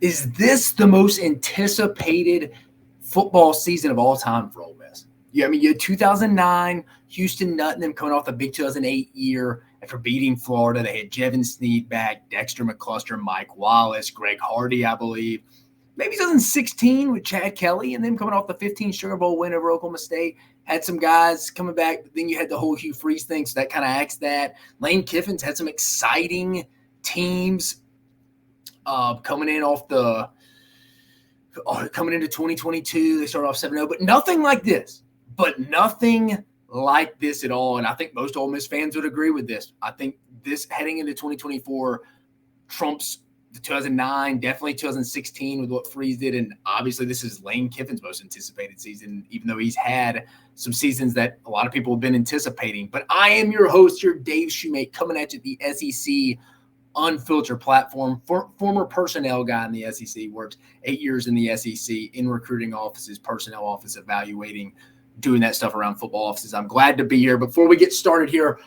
Is this the most anticipated football season of all time for Ole Miss? Yeah, I mean, you had 2009, Houston nutting them coming off the big 2008 year after beating Florida. They had Jevin Snead back, Dexter McCluster, Mike Wallace, Greg Hardy, I believe. Maybe 2016 with Chad Kelly and then coming off the 15 Sugar Bowl win over Oklahoma State. Had some guys coming back. But then you had the whole Hugh Freeze thing, so that kind of acts that. Lane Kiffin's had some exciting teams coming into 2022. They started off 7-0, but nothing like this. At all. And I think most Ole Miss fans would agree with this. I think this heading into 2024 trumps the 2009, definitely 2016 with what Freeze did. And obviously this is Lane Kiffin's most anticipated season, even though he's had some seasons that a lot of people have been anticipating. But I am your host, your Dave Shumate, coming at you at the SEC Unfiltered platform. Former personnel guy in the SEC, worked 8 years in the SEC in recruiting offices, personnel office, evaluating, doing that stuff around football offices. I'm glad to be here. Before we get started here,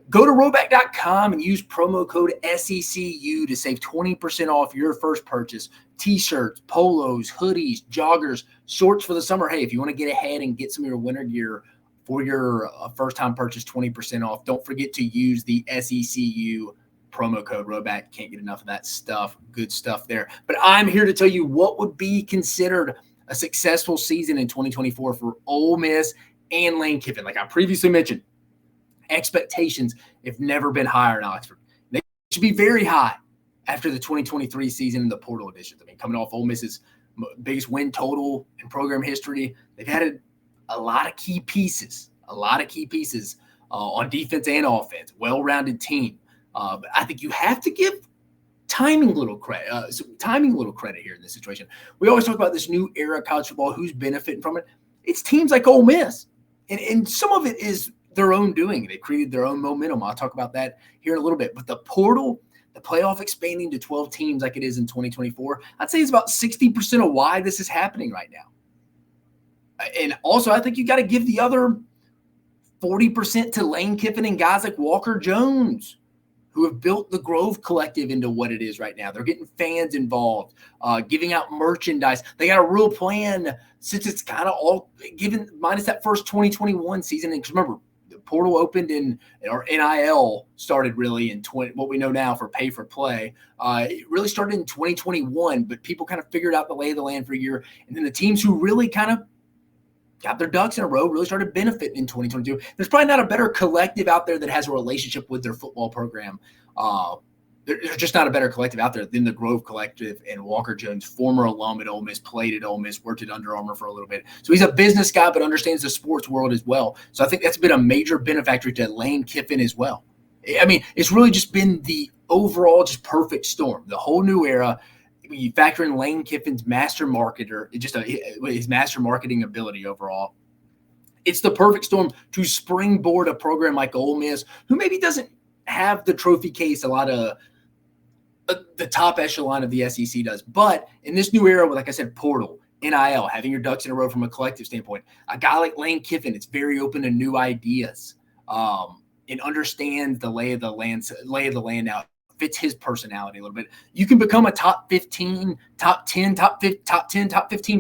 go to RHOBACK.com and use promo code SECU to save 20% off your first purchase. T-shirts, polos, hoodies, joggers, shorts for the summer. Hey, if you want to get ahead and get some of your winter gear for your first-time purchase, 20% off. Don't forget to use the SECU promo code RHOBACK. Can't get enough of that stuff. Good stuff there. But I'm here to tell you what would be considered a successful season in 2024 for Ole Miss and Lane Kiffin. Like I previously mentioned, expectations have never been higher in Oxford. They should be very high after the 2023 season and the portal additions. I mean, coming off Ole Miss's biggest win total in program history, they've had a lot of key pieces on defense and offense, well-rounded team. But I think you have to give timing a little credit here in this situation. We always talk about this new era of college football, who's benefiting from it. It's teams like Ole Miss, and some of it is their own doing. They created their own momentum. I'll talk about that here in a little bit. But the portal, the playoff expanding to 12 teams like it is in 2024, I'd say it's about 60% of why this is happening right now. And also, I think you got to give the other 40% to Lane Kiffin and guys like Walker Jones, who have built the Grove Collective into what it is right now. They're getting fans involved, giving out merchandise. They got a real plan since it's kind of all given, minus that first 2021 season. And remember, the portal opened or NIL started really in what we know now for pay for play. It really started in 2021, but people kind of figured out the lay of the land for a year. And then the teams who really kind of got their ducks in a row really started benefiting in 2022. There's probably not a better collective out there that has a relationship with their football program. There's just not a better collective out there than the Grove Collective and Walker Jones, former alum at Ole Miss, played at Ole Miss, worked at Under Armour for a little bit. So he's a business guy, but understands the sports world as well. So I think that's been a major benefactor to Lane Kiffin as well. I mean, it's really just been the overall just perfect storm, the whole new era. You factor in Lane Kiffin's master marketer, his master marketing ability overall. It's the perfect storm to springboard a program like Ole Miss, who maybe doesn't have the trophy case a lot of the top echelon of the SEC does. But in this new era, like I said, portal, NIL, having your ducks in a row from a collective standpoint, a guy like Lane Kiffin, it's very open to new ideas and understands the lay of the land out. Fits his personality a little bit. You can become a top 15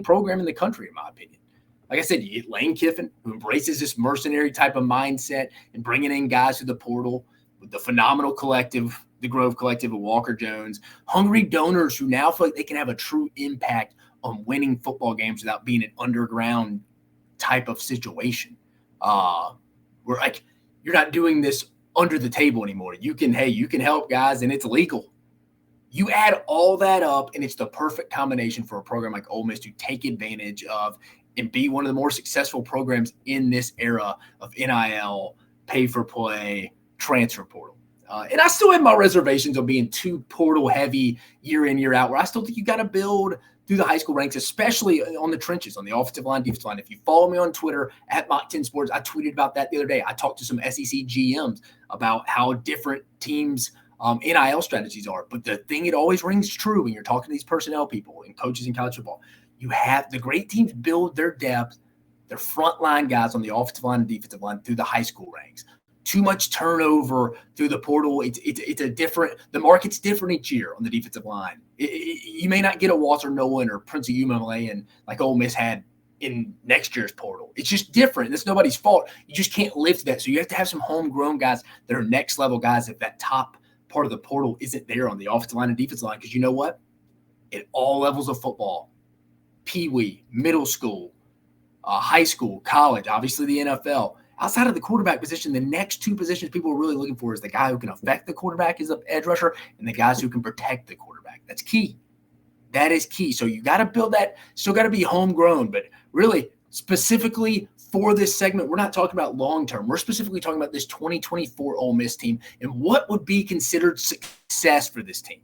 program in the country, in my opinion. Like I said, you get Lane Kiffin, who embraces this mercenary type of mindset and bringing in guys through the portal with the phenomenal collective, the Grove Collective of Walker Jones, hungry donors who now feel like they can have a true impact on winning football games without being an underground type of situation. Where like you're not doing this under the table anymore. You can help guys and it's legal. You add all that up and it's the perfect combination for a program like Ole Miss to take advantage of and be one of the more successful programs in this era of NIL, pay for play, transfer portal. And I still have my reservations on being too portal heavy year in, year out, where I still think you got to build through the high school ranks, especially on the trenches, on the offensive line, defensive line. If you follow me on Twitter at Mock10Sports, I tweeted about that the other day. I talked to some SEC GMs about how different teams' NIL strategies are. But the thing, it always rings true when you're talking to these personnel people and coaches in college football. You have the great teams build their depth, their frontline guys on the offensive line and defensive line through the high school ranks. too much turnover through the portal. It's a different – the market's different each year on the defensive line. You may not get a Walter Nolan or Prince of Malayan like Ole Miss had in next year's portal. It's just different. It's nobody's fault. You just can't lift that. So you have to have some homegrown guys that are next-level guys if that top part of the portal isn't there on the offensive line and defensive line. Because you know what? At all levels of football, peewee, middle school, high school, college, obviously the NFL, outside of the quarterback position, the next two positions people are really looking for is the guy who can affect the quarterback as an edge rusher and the guys who can protect the quarterback. That's key. That is key. So you got to build that. Still got to be homegrown. But really, specifically for this segment, we're not talking about long-term. We're specifically talking about this 2024 Ole Miss team and what would be considered success for this team.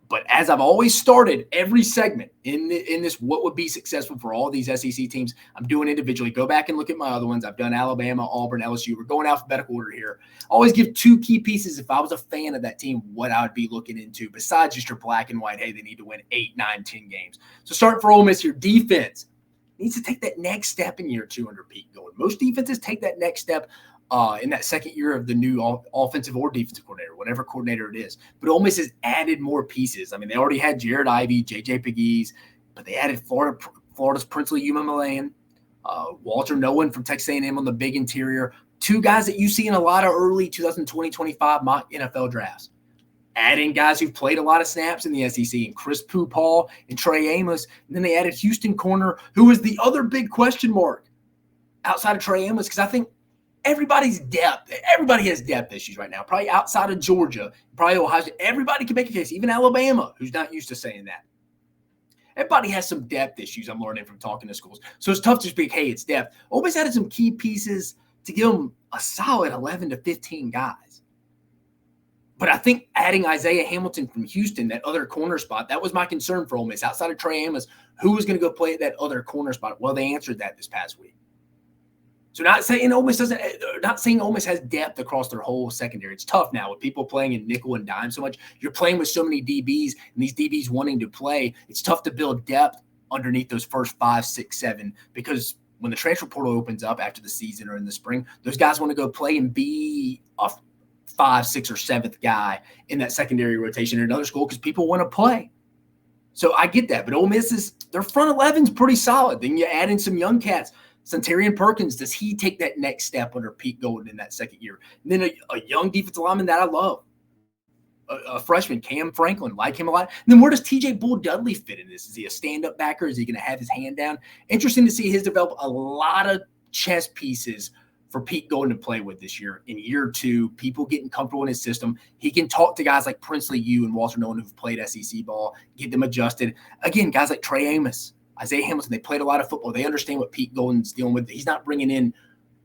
But as I've always started every segment in this, what would be successful for all these SEC teams, I'm doing individually. Go back and look at my other ones. I've done Alabama, Auburn, LSU. We're going alphabetical order here. I always give two key pieces if I was a fan of that team, what I would be looking into besides just your black and white, hey, they need to win 8, 9, 10 games. So starting for Ole Miss, your defense needs to take that next step in year 2 under Pete Golding. Most defenses take that next step in that second year of the new offensive or defensive coordinator, whatever coordinator it is. But Ole Miss has added more pieces. I mean, they already had Jared Ivey, J.J. Pegues, but they added Florida's Princely Malayan, Walter Nolan from Texas A&M on the big interior, two guys that you see in a lot of early 2020-25 mock NFL drafts. Adding guys who've played a lot of snaps in the SEC, and Chris Paul and Trey Amos. And then they added Houston corner, who was the other big question mark outside of Trey Amos, because I think everybody has depth issues right now, probably outside of Georgia, probably Ohio State. Everybody can make a case, even Alabama, who's not used to saying that. Everybody has some depth issues, I'm learning from talking to schools. So it's tough to speak, hey, it's depth. Ole Miss added some key pieces to give them a solid 11 to 15 guys. But I think adding Isaiah Hamilton from Houston, that other corner spot, that was my concern for Ole Miss. Outside of Trey Amos, who was going to go play at that other corner spot? Well, they answered that this past week. So not saying Ole Miss has depth across their whole secondary. It's tough now with people playing in nickel and dime so much. You're playing with so many DBs and these DBs wanting to play. It's tough to build depth underneath those first 5, 6, 7 because when the transfer portal opens up after the season or in the spring, those guys want to go play and be a 5, 6, or 7th guy in that secondary rotation at another school because people want to play. So I get that. But Ole Miss their front 11 is pretty solid. Then you add in some young cats. Centurion Perkins, does he take that next step under Pete Golding in that second year? And then a young defensive lineman that I love, a freshman, Cam Franklin, like him a lot. And then where does TJ Bull Dudley fit in this? Is he a stand-up backer? Is he going to have his hand down? Interesting to see his develop a lot of chess pieces for Pete Golding to play with this year. In year 2, people getting comfortable in his system. He can talk to guys like Princely and Walter Nolan who've played SEC ball, get them adjusted. Again, guys like Trey Amos, Isaiah Hamilton, they played a lot of football. They understand what Pete Golding's dealing with. He's not bringing in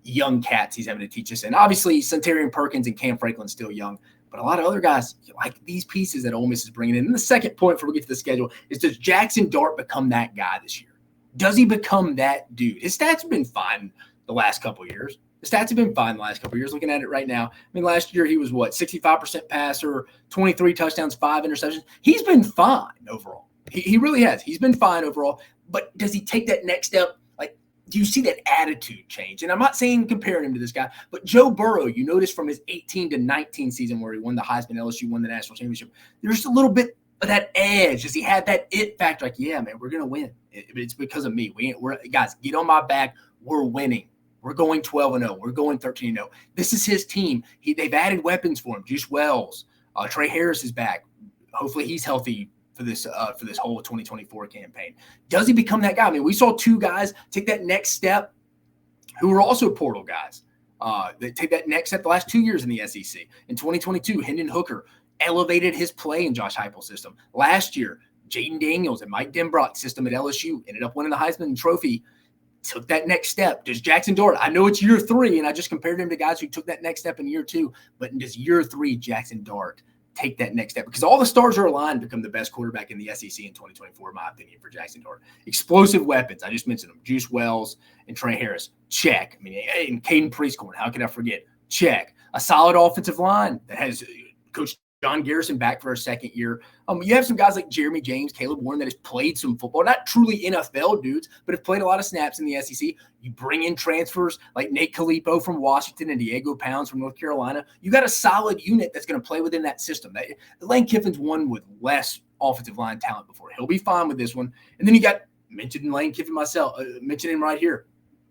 young cats he's having to teach us. And obviously, Centurion Perkins and Cam Franklin's still young. But a lot of other guys, like these pieces that Ole Miss is bringing in. And the second point before we get to the schedule is, does Jackson Dart become that guy this year? Does he become that dude? His stats have been fine the last couple of years. Looking at it right now. I mean, last year he was, 65% passer, 23 touchdowns, 5 interceptions. He's been fine overall. He really has. He's been fine overall. But does he take that next step? Like, do you see that attitude change? And I'm not saying comparing him to this guy, but Joe Burrow, you notice from his 18 to 19 season where he won the Heisman, LSU won the national championship, there's a little bit of that edge. Does he have that it factor? Like, yeah, man, we're going to win. It's because of me. We're guys, get on my back. We're winning. We're going 12-0. We're going 13-0. This is his team. They've added weapons for him. Juice Wells. Trey Harris is back. Hopefully he's healthy for this whole 2024 campaign. Does he become that guy? I mean, we saw 2 guys take that next step who were also portal guys. They take that next step the last 2 years in the SEC. In 2022, Hendon Hooker elevated his play in Josh Heupel's system. Last year, Jaden Daniels and Mike Denbrock's system at LSU ended up winning the Heisman Trophy, took that next step. Does Jackson Dart, I know it's year 3, and I just compared him to guys who took that next step in year 2, but does year 3 Jackson Dart take that next step? Because all the stars are aligned to become the best quarterback in the SEC in 2024, in my opinion, for Jackson Dart. Explosive weapons. I just mentioned them. Juice Wells and Trey Harris. Check. I mean, and Caden Prieskorn. How can I forget? Check. A solid offensive line that has Coach John Garrison back for a second year. You have some guys like Jeremy James, Caleb Warren that has played some football, not truly NFL dudes, but have played a lot of snaps in the SEC. You bring in transfers like Nate Kalipo from Washington and Diego Pounds from North Carolina. You got a solid unit that's going to play within that system. Lane Kiffin's won with less offensive line talent before. He'll be fine with this one. And then you got mentioned Lane Kiffin myself, mentioned him right here.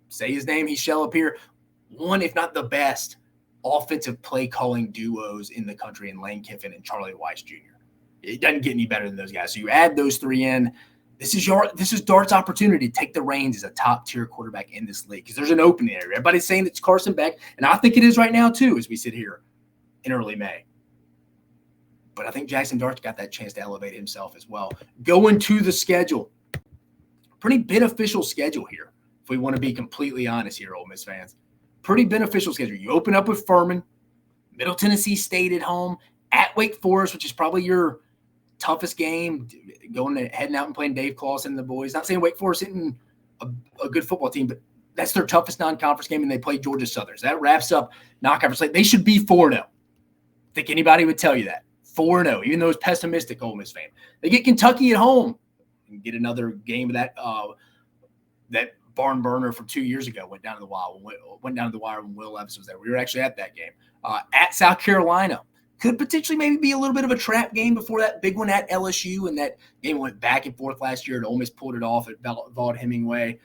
Say his name, he shall appear. One, if not the best, offensive play calling duos in the country in Lane Kiffin and Charlie Weiss Jr. It doesn't get any better than those guys. So you add those three in. This is Dart's opportunity to take the reins as a top tier quarterback in this league because there's an opening there. Everybody's saying it's Carson Beck, and I think it is right now too as we sit here in early May. But I think Jackson Dart's got that chance to elevate himself as well. Going to the schedule. Pretty beneficial schedule here, if we want to be completely honest here, Ole Miss fans. Pretty beneficial schedule. You open up with Furman, Middle Tennessee State at home, at Wake Forest, which is probably your toughest game, heading out and playing Dave Clawson and the boys. Not saying Wake Forest isn't a good football team, but that's their toughest non-conference game, and they play Georgia Southern. So that wraps up non-conference play. They should be 4-0. I think anybody would tell you that. 4-0, even though it's pessimistic, Ole Miss fan. They get Kentucky at home and get another game of that barn burner from 2 years ago. Went down to the wire when Will Levis was there. We were actually at that game. At South Carolina. Could potentially maybe be a little bit of a trap game before that big one at LSU, and that game went back and forth last year. And Ole Miss pulled it off at Vaught Hemingway.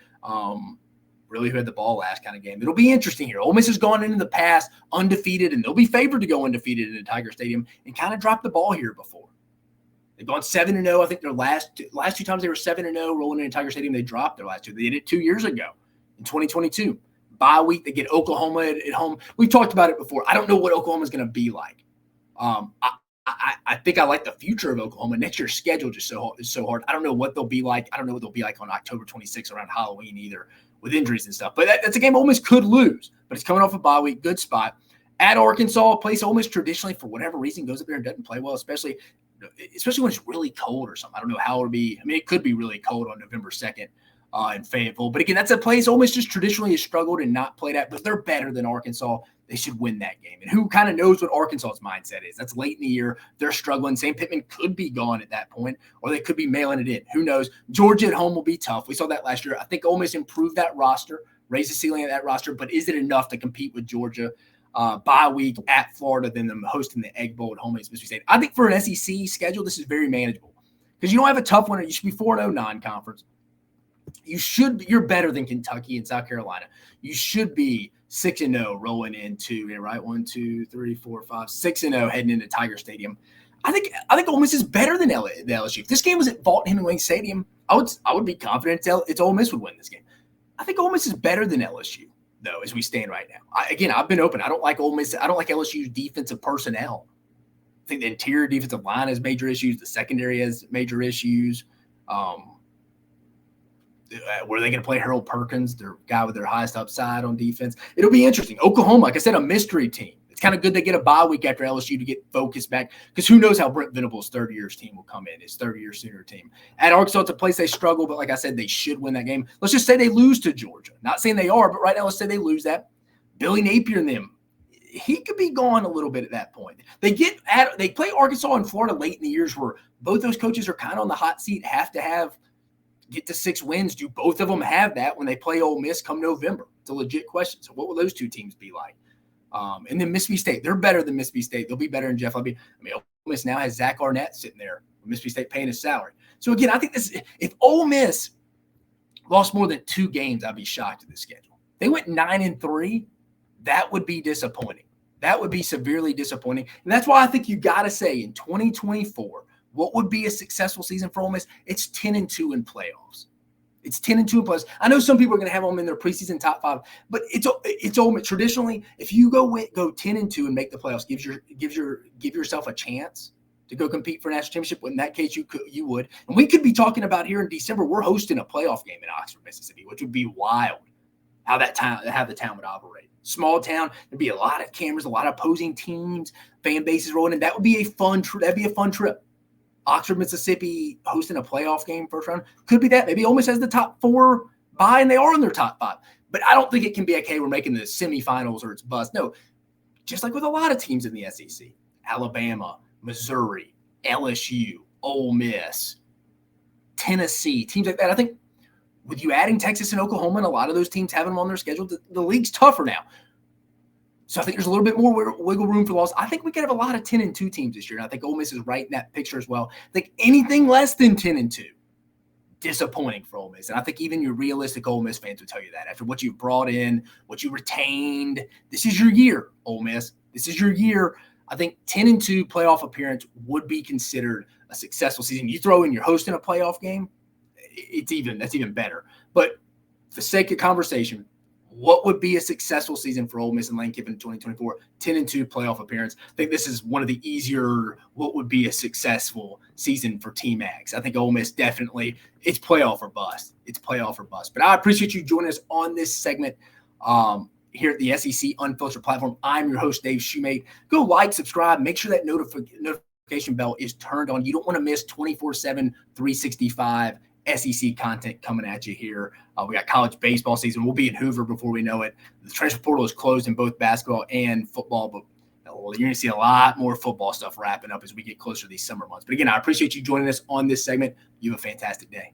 Really who had the ball last kind of game. It'll be interesting here. Ole Miss has gone into the past undefeated, and they'll be favored to go undefeated in Tiger Stadium and kind of drop the ball here before. They've gone 7-0. I think their last two times they were 7-0 rolling into Tiger Stadium. They dropped their last two. They did it 2 years ago in 2022. Bye week, they get Oklahoma at home. We've talked about it before. I don't know what Oklahoma's going to be like. I think I like the future of Oklahoma. Next year's schedule is so hard. I don't know what they'll be like. I don't know what they'll be like on October 26th around Halloween either with injuries and stuff. But that's a game Ole Miss could lose. But it's coming off a bye week. Good spot. At Arkansas, a place Ole Miss traditionally, for whatever reason, goes up there and doesn't play well, especially when it's really cold or something. I don't know how it'll be. I mean, it could be really cold on November 2nd in Fayetteville. But, again, that's a place Ole Miss just traditionally has struggled and not played at. But they're better than Arkansas. They should win that game. And who kind of knows what Arkansas's mindset is? That's late in the year. They're struggling. Sam Pittman could be gone at that point, or they could be mailing it in. Who knows? Georgia at home will be tough. We saw that last year. I think Ole Miss improved that roster, raised the ceiling of that roster, but is it enough to compete with Georgia? Bye week at Florida, then them hosting the Egg Bowl at home against Mississippi State. I think for an SEC schedule, this is very manageable because you don't have a tough one. You should be 4-0 non-conference. You're better than Kentucky and South Carolina. You should be 6-0 rolling into, right? 1, 2, 3, 4, 5, 6-0 heading into Tiger Stadium. I think Ole Miss is better than the LSU. If this game was at Vaught Hemingway Stadium, I would be confident it's Ole Miss would win this game. I think Ole Miss is better than LSU, though, as we stand right now. I've been open. I don't like Ole Miss. I don't like LSU's defensive personnel. I think the interior defensive line has major issues. The secondary has major issues. Were they going to play Harold Perkins, their guy with their highest upside on defense? It'll be interesting. Oklahoma, like I said, a mystery team. It's kind of good they get a bye week after LSU to get focused back because who knows how Brent Venables' third-year team will come in, his third-year senior team. At Arkansas, it's a place they struggle, but like I said, they should win that game. Let's just say they lose to Georgia. Not saying they are, but right now let's say they lose that. Billy Napier and them, he could be gone a little bit at that point. They play Arkansas and Florida late in the years where both those coaches are kind of on the hot seat, have to get to 6 wins. Do both of them have that when they play Ole Miss come November? It's a legit question. So what will those two teams be like? And then Mississippi State, they're better than Mississippi State. They'll be better than Jeff Lebby. Ole Miss now has Zach Arnett sitting there with Mississippi State paying his salary. So again, I think if Ole Miss lost more than 2 games, I'd be shocked at the schedule. They went 9-3. That would be disappointing. That would be severely disappointing. And that's why I think you got to say in 2024, what would be a successful season for Ole Miss? It's 10-2 in playoffs. It's 10-2 in playoffs. I know some people are going to have them in their preseason top 5, but it's Ole Miss. Traditionally, if you go 10-2 and make the playoffs, give yourself a chance to go compete for a national championship. In that case, you would. And we could be talking about here in December, we're hosting a playoff game in Oxford, Mississippi, which would be wild. How the town would operate. Small town, there'd be a lot of cameras, a lot of opposing teams, fan bases rolling in. That would be a fun trip. Oxford, Mississippi, hosting a playoff game first round. Could be that. Maybe Ole Miss has the top 4 bye, and they are in their top 5. But I don't think it can be, okay, we're making the semifinals or it's bust. No, just like with a lot of teams in the SEC, Alabama, Missouri, LSU, Ole Miss, Tennessee, teams like that. I think with you adding Texas and Oklahoma and a lot of those teams having them on their schedule, the league's tougher now. So I think there's a little bit more wiggle room for loss. I think we could have a lot of 10-2 teams this year. And I think Ole Miss is right in that picture as well. I think anything less than 10-2, disappointing for Ole Miss. And I think even your realistic Ole Miss fans would tell you that. After what you've brought in, what you retained, this is your year, Ole Miss. This is your year. I think 10-2 playoff appearance would be considered a successful season. You throw in you're hosting a playoff game, that's even better. But for the sake of conversation, what would be a successful season for Ole Miss and Lane Kiffin in 2024? 10-2 playoff appearance. I think this is one of the easier what would be a successful season for Team Ags. I think Ole Miss definitely, it's playoff or bust. It's playoff or bust. But I appreciate you joining us on this segment here at the SEC Unfiltered platform. I'm your host, Dave Shumate. Go like, subscribe, make sure that notification bell is turned on. You don't want to miss 24/7, 365 SEC content coming at you here. We got college baseball season. We'll be in Hoover before we know it. The transfer portal is closed in both basketball and football, but you're going to see a lot more football stuff wrapping up as we get closer to these summer months. But again, I appreciate you joining us on this segment. You have a fantastic day.